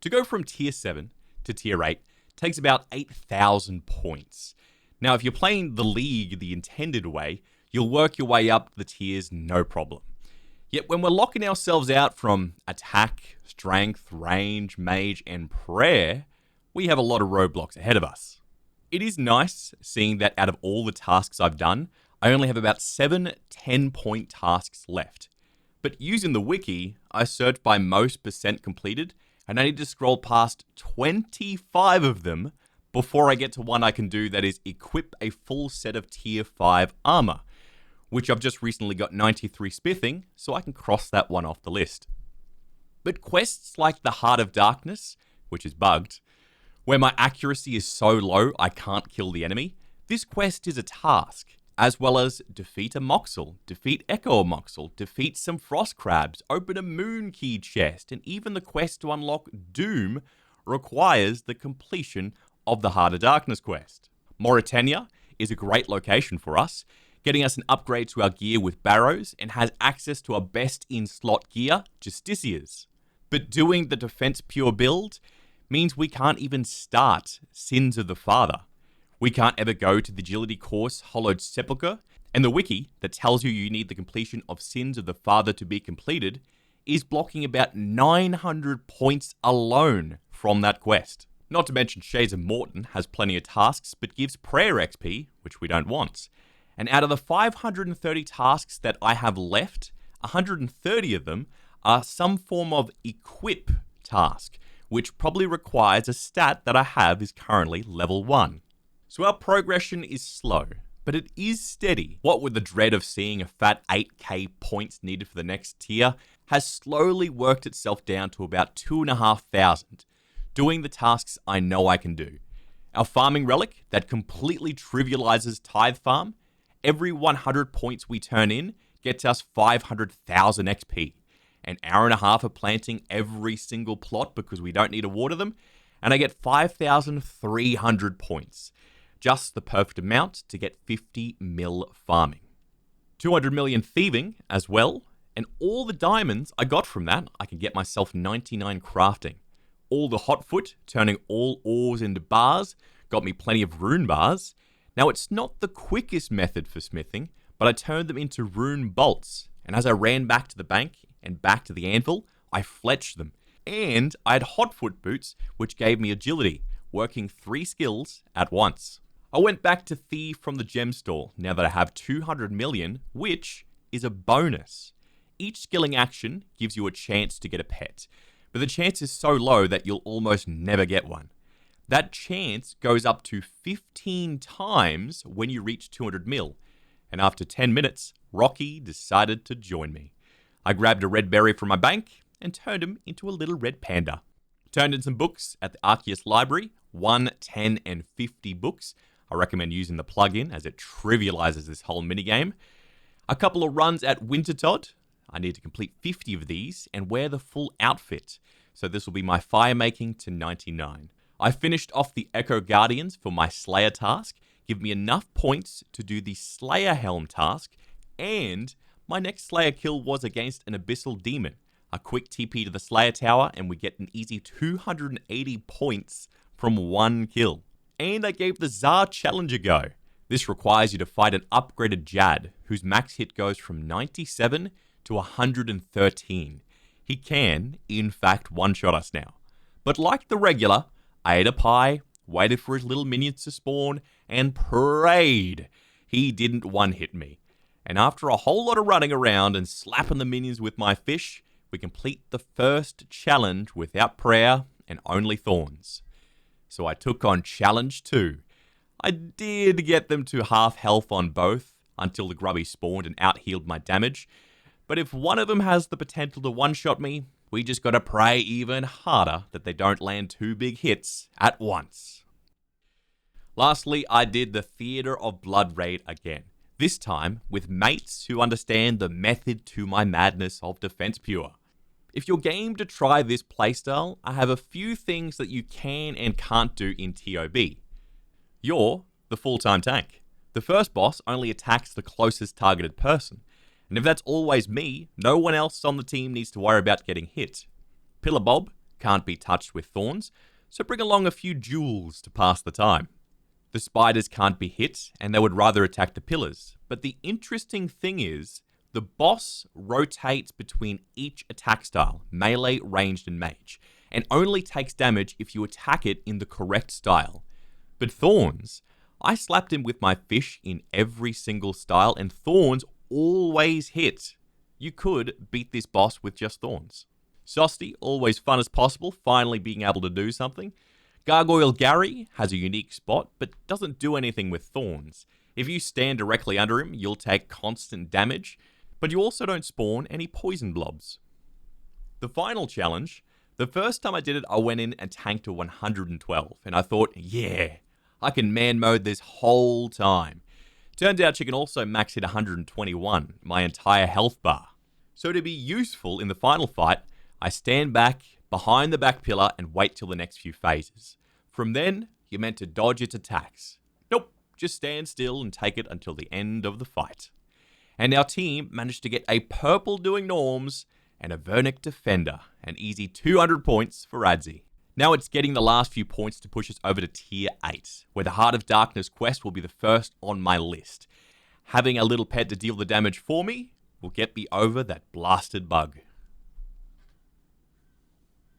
To go from tier 7 to tier 8 takes about 8,000 points. Now, if you're playing the league the intended way, you'll work your way up the tiers no problem. Yet when we're locking ourselves out from attack, strength, range, mage, and prayer, we have a lot of roadblocks ahead of us. It is nice seeing that out of all the tasks I've done, I only have about 7 10-point tasks left. But using the wiki, I searched by most percent completed, and I need to scroll past 25 of them before I get to one I can do that is equip a full set of tier 5 armor, which I've just recently got 93 smithing, so I can cross that one off the list. But quests like the Heart of Darkness, which is bugged, where my accuracy is so low I can't kill the enemy, this quest is a task, as well as defeat a Moxel, defeat Echo Moxel, defeat some Frost Crabs, open a Moon Key chest, and even the quest to unlock Doom requires the completion of the Heart of Darkness quest. Mauritania is a great location for us, getting us an upgrade to our gear with barrows and has access to our best in-slot gear, Justiciars. But doing the Defense Pure build means we can't even start Sins of the Father. We can't ever go to the Agility course Hollowed Sepulchre, and the wiki that tells you need the completion of Sins of the Father to be completed is blocking about 900 points alone from that quest. Not to mention Shades of Morton has plenty of tasks but gives prayer XP, which we don't want. And out of the 530 tasks that I have left, 130 of them are some form of equip task, which probably requires a stat that I have is currently level 1. So our progression is slow, but it is steady. What with the dread of seeing a fat 8k points needed for the next tier, has slowly worked itself down to about 2,500, doing the tasks I know I can do. Our farming relic that completely trivializes Tithe Farm, every 100 points we turn in gets us 500,000 XP. An hour and a half of planting every single plot because we don't need to water them, and I get 5,300 points. Just the perfect amount to get 50 mil farming. 200 million thieving as well, and all the diamonds I got from that, I can get myself 99 crafting. All the Hotfoot, turning all ores into bars, got me plenty of rune bars. Now it's not the quickest method for smithing, but I turned them into rune bolts, and as I ran back to the bank and back to the anvil, I fletched them. And I had Hotfoot boots, which gave me agility, working 3 skills at once. I went back to thieve from the gem store now that I have 200 million, which is a bonus. Each skilling action gives you a chance to get a pet, but the chance is so low that you'll almost never get one. That chance goes up to 15 times when you reach 200 mil, and after 10 minutes, Rocky decided to join me. I grabbed a red berry from my bank and turned him into a little red panda. Turned in some books at the Arceus Library, 1, 10, and 50 books. I recommend using the plugin as it trivializes this whole minigame. A couple of runs at Wintertodt. I need to complete 50 of these and wear the full outfit. So this will be my fire making to 99. I finished off the Echo Guardians for my Slayer task, give me enough points to do the Slayer Helm task, and my next Slayer kill was against an Abyssal Demon. A quick TP to the Slayer Tower and we get an easy 280 points from 1 kill. And I gave the Tzar challenge a go. This requires you to fight an upgraded Jad, whose max hit goes from 97 to 113. He can, in fact, one-shot us now. But like the regular, I ate a pie, waited for his little minions to spawn, and prayed he didn't one-hit me. And after a whole lot of running around and slapping the minions with my fish, we complete the first challenge without prayer and only thorns. So I took on challenge 2. I did get them to half health on both until the grubby spawned and out-healed my damage. But if one of them has the potential to one-shot me, we just gotta pray even harder that they don't land 2 big hits at once. Lastly, I did the Theatre of Blood raid again. This time with mates who understand the method to my madness of Defense Pure. If you're game to try this playstyle, I have a few things that you can and can't do in ToB. You're the full-time tank. The first boss only attacks the closest targeted person, and if that's always me, no one else on the team needs to worry about getting hit. Pillar Bob can't be touched with thorns, so bring along a few jewels to pass the time. The spiders can't be hit, and they would rather attack the pillars. But the interesting thing is, the boss rotates between each attack style, melee, ranged, and mage, and only takes damage if you attack it in the correct style. But thorns, I slapped him with my fish in every single style, and thorns always hit. You could beat this boss with just thorns. Sosti, always fun as possible, finally being able to do something. Gargoyle Gary has a unique spot, but doesn't do anything with thorns. If you stand directly under him, you'll take constant damage, but you also don't spawn any poison blobs. The final challenge, the first time I did it, I went in and tanked to 112, and I thought, yeah, I can man mode this whole time. Turns out you can also max hit 121, my entire health bar. So to be useful in the final fight, I stand back, behind the back pillar, and wait till the next few phases. From then, you're meant to dodge its attacks. Nope, just stand still and take it until the end of the fight. And our team managed to get a purple doing norms and a Vernic defender, an easy 200 points for Radzi. Now it's getting the last few points to push us over to tier 8, where the Heart of Darkness quest will be the first on my list. Having a little pet to deal the damage for me will get me over that blasted bug.